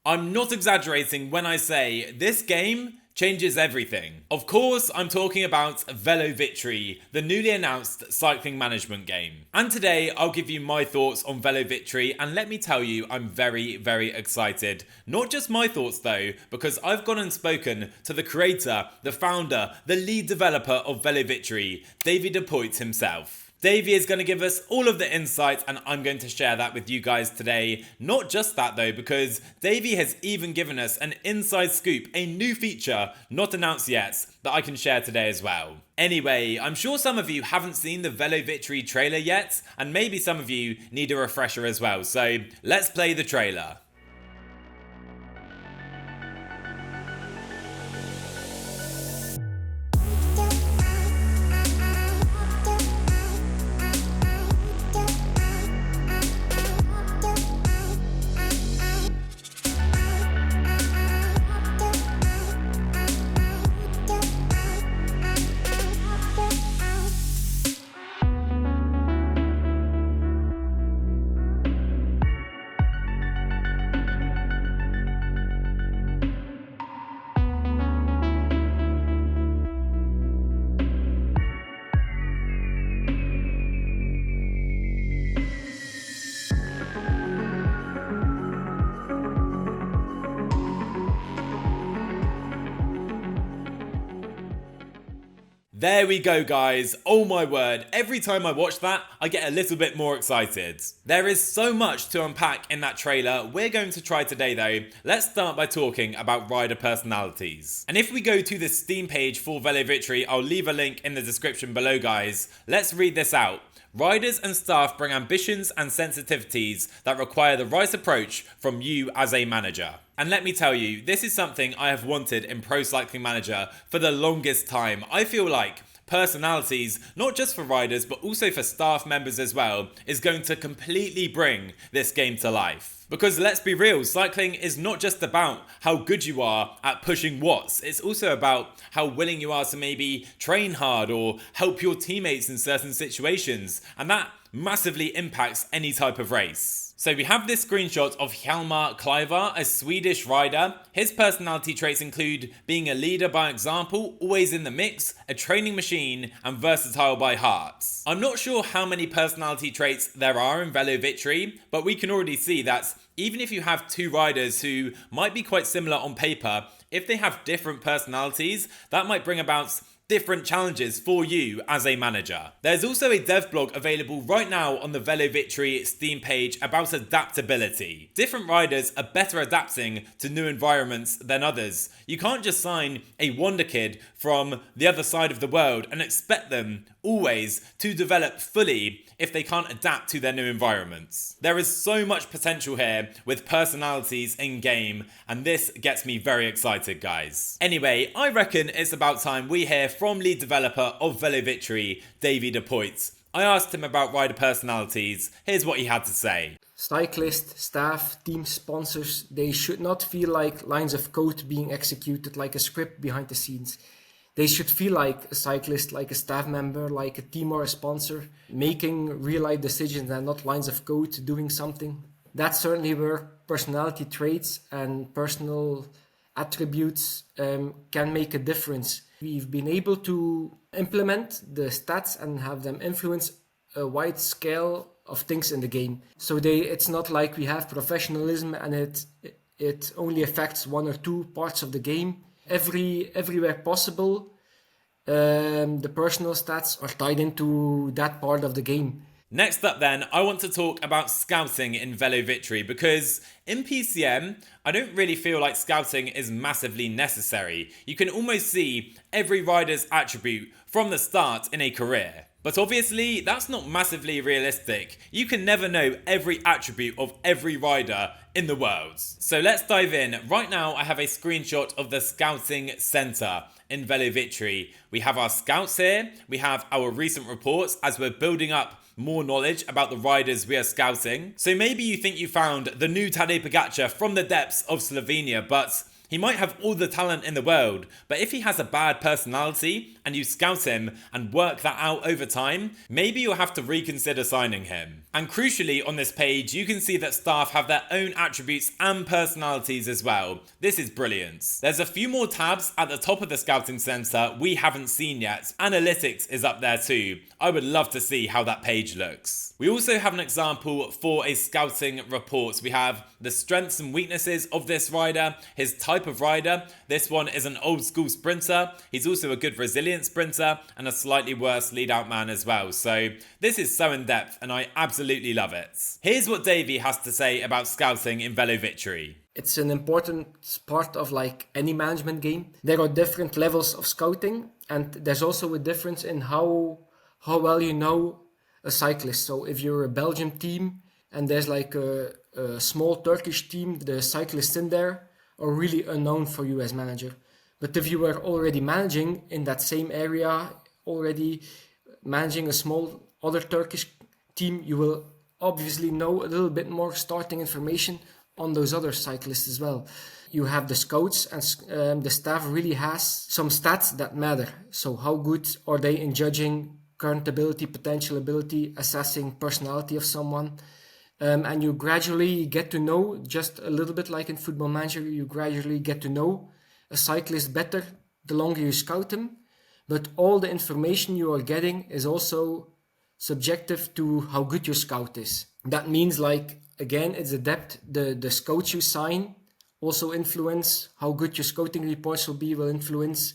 I'm not exaggerating when I say this game changes everything. Of course, I'm talking about Velo Victory, the newly announced cycling management game. And today, I'll give you my thoughts on Velo Victory, and let me tell you, I'm very, very excited. Not just my thoughts though, because I've gone and spoken to the creator, the founder, the lead developer of Velo Victory, Davy Depuydt himself. Davy is going to give us all of the insights, and I'm going to share that with you guys today. Not just that though, because Davy has even given us an inside scoop, a new feature not announced yet, that I can share today as well. Anyway, I'm sure some of you haven't seen the Velo Victory trailer yet, and maybe some of you need a refresher as well, so let's play the trailer. There we go, guys. Oh my word, every time I watch that, I get a little bit more excited. There is so much to unpack in that trailer we're going to try today though. Let's start by talking about rider personalities. And if we go to the Steam page for Velo Victory, I'll leave a link in the description below, guys. Let's read this out. Riders and staff bring ambitions and sensitivities that require the right approach from you as a manager. And let me tell you, this is something I have wanted in Pro Cycling Manager for the longest time. I feel like personalities, not just for riders but also for staff members as well, is going to completely bring this game to life. Because let's be real, cycling is not just about how good you are at pushing watts, it's also about how willing you are to maybe train hard or help your teammates in certain situations, and that massively impacts any type of race. So we have this screenshot of Hjalmar Kleivar, a Swedish rider. His personality traits include being a leader by example, always in the mix, a training machine, and versatile by heart. I'm not sure how many personality traits there are in Velo Victory, but we can already see that even if you have two riders who might be quite similar on paper, if they have different personalities, that might bring about different challenges for you as a manager. There's also a dev blog available right now on the Velo Victory Steam page about adaptability. Different riders are better adapting to new environments than others. You can't just sign a wonder kid from the other side of the world and expect them always to develop fully if they can't adapt to their new environments. There is so much potential here with personalities in game, and this gets me very excited, guys. Anyway, I reckon it's about time we hear from lead developer of Velo Victory, Davy Depuydt. I asked him about rider personalities. Here's what he had to say. Cyclists, staff, team sponsors, they should not feel like lines of code being executed like a script behind the scenes. They should feel like a cyclist, like a staff member, like a team or a sponsor, making real-life decisions and not lines of code doing something. That's certainly where personality traits and personal attributes can make a difference. We've been able to implement the stats and have them influence a wide scale of things in the game. So it's not like we have professionalism and it only affects one or two parts of the game. Everywhere possible, the personal stats are tied into that part of the game. Next up then, I want to talk about scouting in Velo Victory, because in PCM, I don't really feel like scouting is massively necessary. You can almost see every rider's attribute from the start in a career. But obviously, that's not massively realistic. You can never know every attribute of every rider in the world. So let's dive in. Right now, I have a screenshot of the Scouting Center in Velo Victory. We have our scouts here. We have our recent reports as we're building up more knowledge about the riders we are scouting. So maybe you think you found the new Tadej Pogačar from the depths of Slovenia, but He might have all the talent in the world, but if he has a bad personality and you scout him and work that out over time, maybe you'll have to reconsider signing him. And crucially, on this page, you can see that staff have their own attributes and personalities as well. This is brilliant. There's a few more tabs at the top of the scouting center we haven't seen yet. Analytics is up there too. I would love to see how that page looks. We also have an example for a scouting report. We have the strengths and weaknesses of this rider, his type of rider. This one is an old school sprinter. He's also a good resilient sprinter and a slightly worse lead out man as well. So this is so in depth and I absolutely love it. Here's what Davy has to say about scouting in Velo Victory. It's an important part of like any management game. There are different levels of scouting, and there's also a difference in how well you know a cyclist. So if you're a Belgian team and there's like a small Turkish team, the cyclists in there are really unknown for you as manager. But if you were already managing in that same area, already managing a small other Turkish team, you will obviously know a little bit more starting information on those other cyclists as well. You have the scouts, and the staff really has some stats that matter. So how good are they in judging current ability, potential ability, assessing personality of someone? And you gradually get to know, just a little bit like in Football Manager, you gradually get to know a cyclist better the longer you scout him. But all the information you are getting is also subjective to how good your scout is. That means, like, again, it's a depth. The scouts you sign also influence how good your scouting reports will influence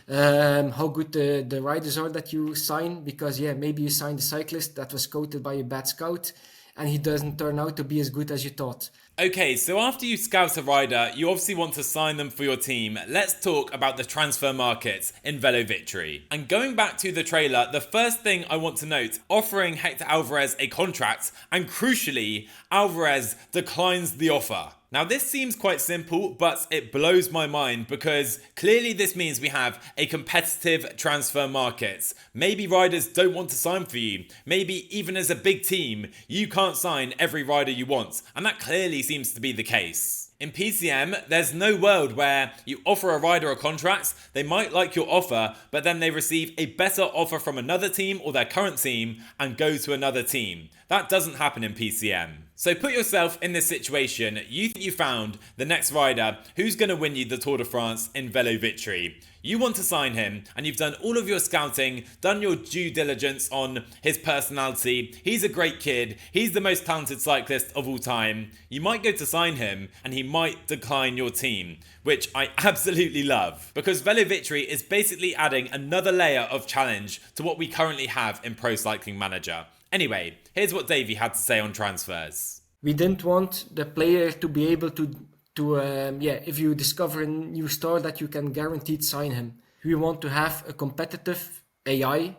how good the riders are that you sign. Because, yeah, maybe you signed a cyclist that was scouted by a bad scout and he doesn't turn out to be as good as you thought. Okay, so after you scout a rider, you obviously want to sign them for your team. Let's talk about the transfer markets in Velo Victory. And going back to the trailer, the first thing I want to note, offering Hector Alvarez a contract, and crucially, Alvarez declines the offer. Now this seems quite simple, but it blows my mind because clearly this means we have a competitive transfer market. Maybe riders don't want to sign for you. Maybe even as a big team, you can't sign every rider you want. And that clearly seems to be the case. In PCM, there's no world where you offer a rider a contract, they might like your offer, but then they receive a better offer from another team or their current team and go to another team. That doesn't happen in PCM. So put yourself in this situation. You think you found the next rider who's going to win you the Tour de France in Velo Victory. You want to sign him and you've done all of your scouting, done your due diligence on his personality. He's a great kid. He's the most talented cyclist of all time. You might go to sign him and he might decline your team, which I absolutely love because Velo Victory is basically adding another layer of challenge to what we currently have in Pro Cycling Manager. Anyway, here's what Davy had to say on transfers. We didn't want the player to be able to if you discover a new star that you can guaranteed sign him. We want to have a competitive AI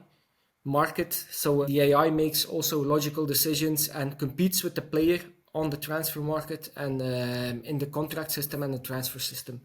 market, so the AI makes also logical decisions and competes with the player on the transfer market and in the contract system and the transfer system.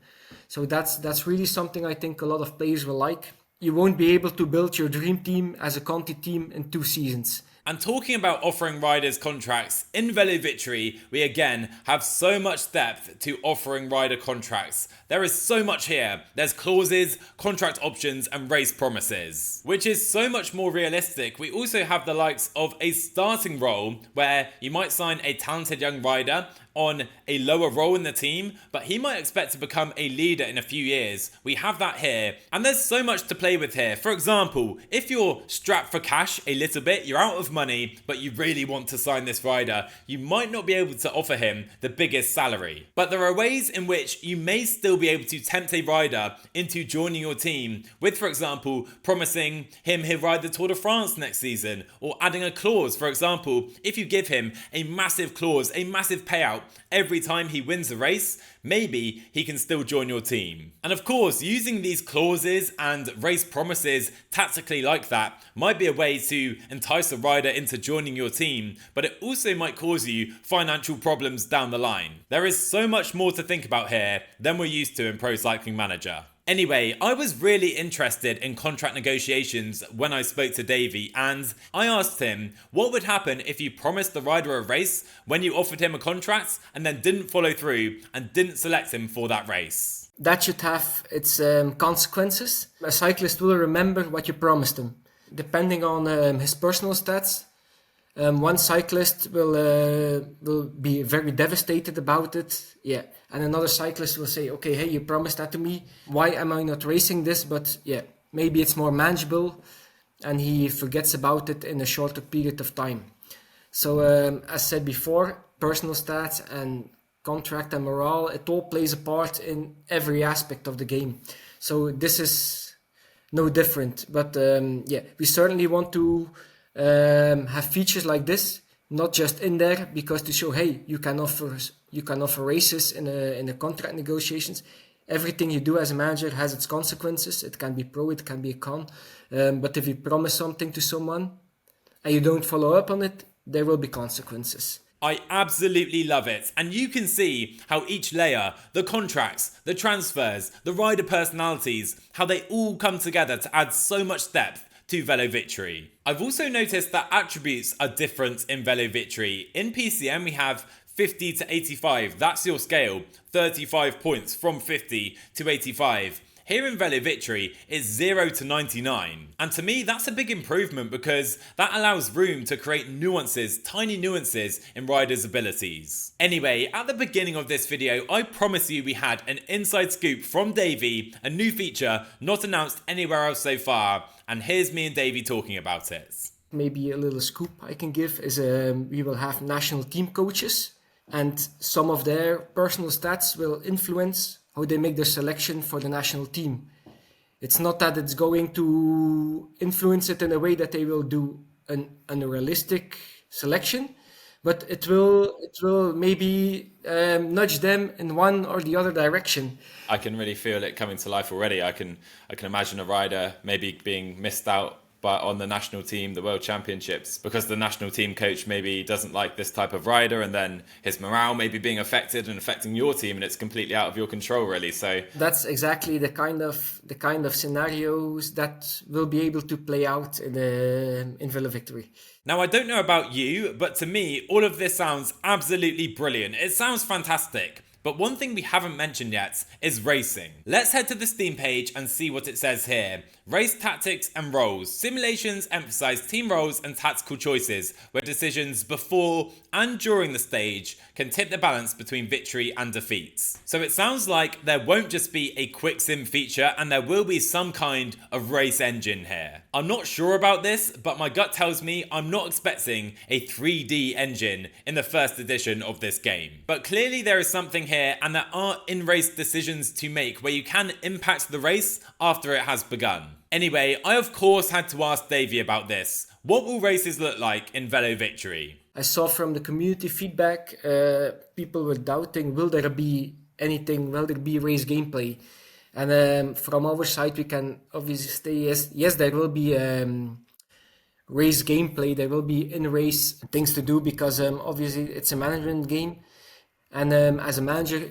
So that's really something I think a lot of players will like. You won't be able to build your dream team as a Conti team in 2 seasons. And talking about offering riders contracts, in Velo Victory, we again have so much depth to offering rider contracts. There is so much here. There's clauses, contract options, and race promises, which is so much more realistic. We also have the likes of a starting role where you might sign a talented young rider on a lower role in the team, but he might expect to become a leader in a few years. We have that here, and there's so much to play with here. For example, if you're strapped for cash a little bit, you're out of money, but you really want to sign this rider, you might not be able to offer him the biggest salary. But there are ways in which you may still be able to tempt a rider into joining your team with, for example, promising him he'll ride the Tour de France next season, or adding a clause. For example, if you give him a massive clause, a massive payout every time he wins a race, maybe he can still join your team. And of course, using these clauses and race promises tactically like that might be a way to entice a rider into joining your team, but it also might cause you financial problems down the line. There is so much more to think about here than we're used to in Pro Cycling Manager. Anyway, I was really interested in contract negotiations when I spoke to Davy, and I asked him what would happen if you promised the rider a race when you offered him a contract and then didn't follow through and didn't select him for that race. That should have its consequences. A cyclist will remember what you promised him. Depending on his personal stats, one cyclist will be very devastated about it, yeah, and another cyclist will say, okay, hey, you promised that to me. Why am I not racing this? But yeah, maybe it's more manageable, and he forgets about it in a shorter period of time. So, as said before, personal stats and contract and morale, it all plays a part in every aspect of the game. So this is no different. But yeah, we certainly want to have features like this, not just in there because to show, hey, you can offer races in a contract negotiations. Everything you do as a manager has its consequences. It can be pro, it can be a con. But if you promise something to someone and you don't follow up on it, there will be consequences. I absolutely love it, and you can see how each layer, the contracts, the transfers, the rider personalities, how they all come together to add so much depth to Velo Victory. I've also noticed that attributes are different in Velo Victory. In PCM we have 50 to 85, that's your scale, 35 points from 50 to 85. Here in Velo Victory, it's 0 to 99. And to me, that's a big improvement because that allows room to create nuances, tiny nuances in riders' abilities. Anyway, at the beginning of this video, I promised you we had an inside scoop from Davy, a new feature not announced anywhere else so far, and here's me and Davy talking about it. Maybe a little scoop I can give is we will have national team coaches, and some of their personal stats will influence how they make their selection for the national team. It's not that it's going to influence it in a way that they will do an unrealistic selection, but it will maybe nudge them in one or the other direction. I can really feel it coming to life already. I can imagine a rider maybe being missed out but on the national team, the World Championships, because the national team coach maybe doesn't like this type of rider, and then his morale may be being affected and affecting your team, and it's completely out of your control, really. So that's exactly the kind of scenarios that will be able to play out in Velo Victory. Now, I don't know about you, but to me, all of this sounds absolutely brilliant. It sounds fantastic. But one thing we haven't mentioned yet is racing. Let's head to the Steam page and see what it says here. Race tactics and roles. Simulations emphasize team roles and tactical choices, where decisions before and during the stage can tip the balance between victory and defeats. So it sounds like there won't just be a quick sim feature, and there will be some kind of race engine here. I'm not sure about this, but my gut tells me I'm not expecting a 3D engine in the first edition of this game. But clearly there is something here, and there are in-race decisions to make where you can impact the race after it has begun. Anyway, I of course had to ask Davy about this. What will races look like in Velo Victory? I saw from the community feedback, people were doubting, will there be anything, will there be race gameplay? And from our side, we can obviously say yes, there will be race gameplay, there will be in-race things to do, because obviously it's a management game. And as a manager,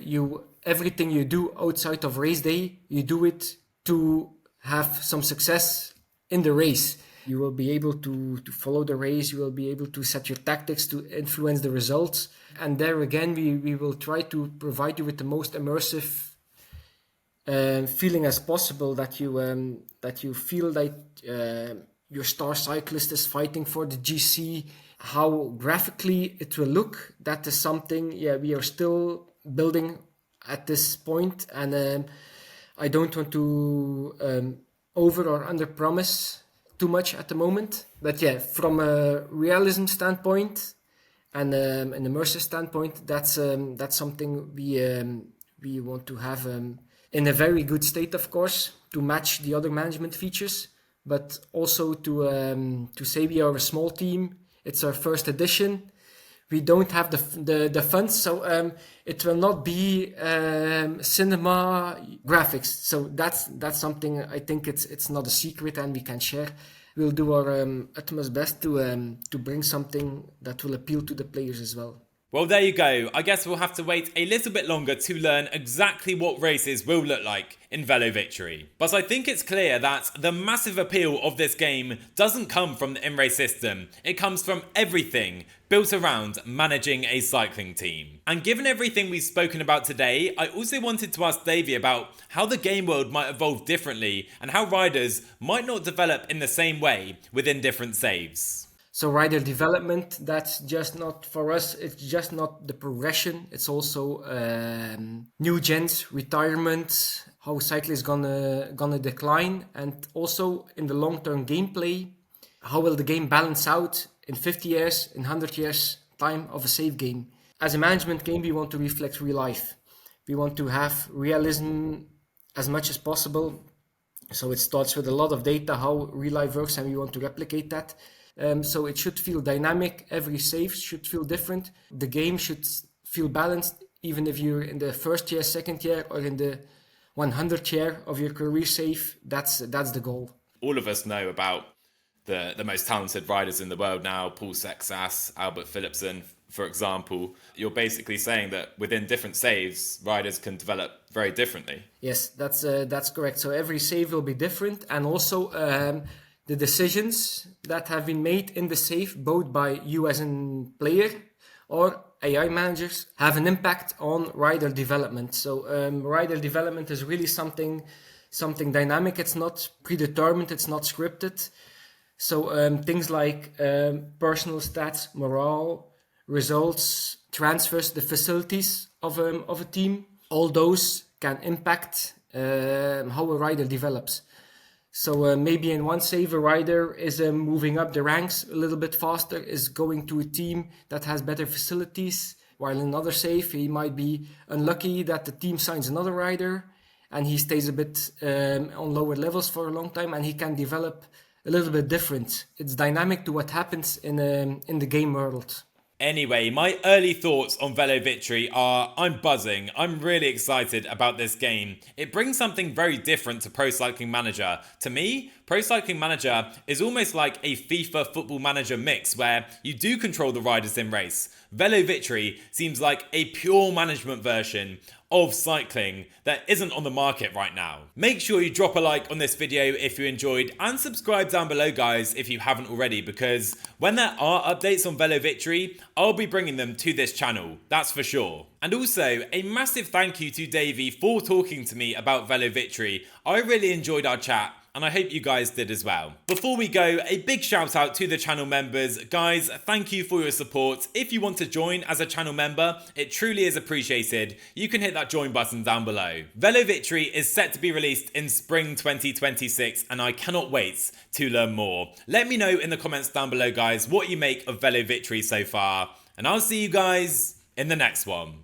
everything you do outside of race day, you do it to have some success in the race. You will be able to follow the race, you will be able to set your tactics to influence the results. And there again, we will try to provide you with the most immersive feeling as possible, that you feel like your star cyclist is fighting for the GC. How graphically it will look, that is something we are still building at this point, and I don't want to over or under promise too much at the moment. But from a realism standpoint and an immersive standpoint, that's something we want to have in a very good state, of course, to match the other management features, but also to say we are a small team. It's our first edition. We don't have the funds, so it will not be cinema graphics. So that's something I think it's not a secret, and we can share. We'll do our utmost best to bring something that will appeal to the players as well. Well, there you go. I guess we'll have to wait a little bit longer to learn exactly what races will look like in Velo Victory. But I think it's clear that the massive appeal of this game doesn't come from the in-race system. It comes from everything built around managing a cycling team. And given everything we've spoken about today, I also wanted to ask Davy about how the game world might evolve differently and how riders might not develop in the same way within different saves. So rider development, that's just not for us, it's just not the progression, it's also new gens, retirement, how cyclists gonna decline, and also in the long-term gameplay, how will the game balance out in 50 years, in 100 years time of a save game. As a management game, we want to reflect real life. We want to have realism as much as possible. So it starts with a lot of data, how real life works, and we want to replicate that. So it should feel dynamic. Every save should feel different. The game should feel balanced, even if you're in the first year, second year, or in the 100th year of your career save. That's the goal. All of us know about the most talented riders in the world now, Paul Sexas, Albert Philipsen, for example. You're basically saying that within different saves, riders can develop very differently. Yes, that's correct. So every save will be different, and also the decisions that have been made in the save, both by you as a player or AI managers, have an impact on rider development. So rider development is really something dynamic. It's not predetermined. It's not scripted. So things like personal stats, morale, results, transfers, the facilities of a team, all those can impact how a rider develops. So maybe in one save, a rider is moving up the ranks a little bit faster, is going to a team that has better facilities, while in another save, he might be unlucky that the team signs another rider and he stays a bit on lower levels for a long time, and he can develop a little bit different. It's dynamic to what happens in the game world. Anyway, my early thoughts on Velo Victory are I'm buzzing. I'm really excited about this game. It brings something very different to Pro Cycling Manager. To me, Pro Cycling Manager is almost like a FIFA Football Manager mix where you do control the riders in race. Velo Victory seems like a pure management version of cycling that isn't on the market right now. Make sure you drop a like on this video if you enjoyed, and subscribe down below, guys, if you haven't already, because when there are updates on Velo Victory, I'll be bringing them to this channel, that's for sure. And also, a massive thank you to Davy for talking to me about Velo Victory. I really enjoyed our chat, and I hope you guys did as well. Before we go, a big shout out to the channel members. Guys, thank you for your support. If you want to join as a channel member, it truly is appreciated. You can hit that join button down below. Velo Victory is set to be released in spring 2026, and I cannot wait to learn more. Let me know in the comments down below, guys, what you make of Velo Victory so far, and I'll see you guys in the next one.